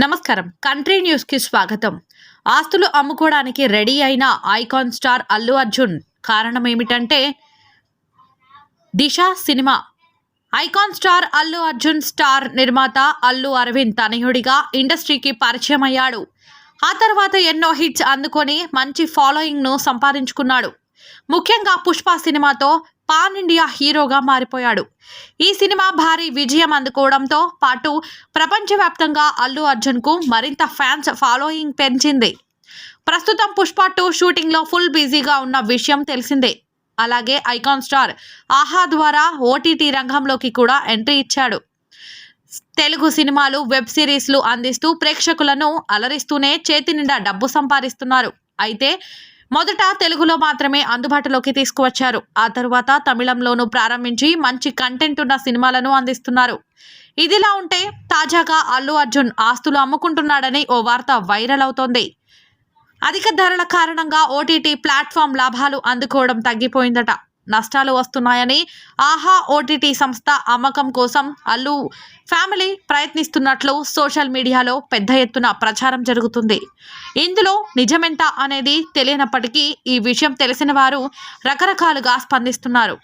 నమస్కారం. Country news కి స్వాగతం. ఆస్తులు అమ్ముకోవడానికి రెడీ అయిన ఐకాన్ స్టార్ అల్లు అర్జున్. కారణం ఏమిటంటే Disha cinema. Icon star Allu Arjun star నిర్మాత అల్లు అరవింద్ తనయుడిగా ఇండస్ట్రీకి పరిచయం అయ్యాడు. ఆ తర్వాత ఎన్నో హిట్స్ అందుకొని మంచి ఫాలోయింగ్ ను సంపాదించుకున్నాడు. ముఖ్యంగా పుష్ప సినిమాతో పాన్ ఇండియా హీరోగా మారిపోయాడు. ఈ సినిమా భారీ విజయం అందుకోవడంతో పాటు ప్రపంచవ్యాప్తంగా అల్లు అర్జున్ కు మరింత ఫ్యాన్స్ ఫాలోయింగ్ పెంచింది. ప్రస్తుతం పుష్ప 2 షూటింగ్ లో ఫుల్ బిజీగా ఉన్న విషయం తెలిసిందే. అలాగే ఐకాన్ స్టార్ ఆహా ద్వారా ఓటీటీ రంగంలోకి కూడా ఎంట్రీ ఇచ్చాడు. తెలుగు సినిమాలు, వెబ్ సిరీస్లు అందిస్తూ ప్రేక్షకులను అలరిస్తూనే చేతి నిండా డబ్బు సంపాదిస్తున్నారు. అయితే మొదట తెలుగులో మాత్రమే అందుబాటులోకి తీసుకువచ్చారు. ఆ తరువాత తమిళంలోనూ ప్రారంభించి మంచి కంటెంట్ ఉన్న సినిమాలను అందిస్తున్నారు. ఇదిలా ఉంటే తాజాగా అల్లు అర్జున్ ఆస్తులు అమ్ముకుంటున్నాడని ఓ వార్త వైరల్ అవుతోంది. అధిక ధరల కారణంగా ఓటీటీ ప్లాట్ఫామ్ లాభాలు అందుకోవడం తగ్గిపోయిందట. నష్టాలు వస్తున్నాయని ఆహా ఓటీటీ సంస్థ అమ్మకం కోసం అల్లు ఫ్యామిలీ ప్రయత్నిస్తున్నట్లు సోషల్ మీడియాలో పెద్ద ఎత్తున ప్రచారం జరుగుతుంది. ఇందులో నిజమెంత అనేది తెలియనప్పటికీ ఈ విషయం తెలిసిన వారు రకరకాలుగా స్పందిస్తున్నారు.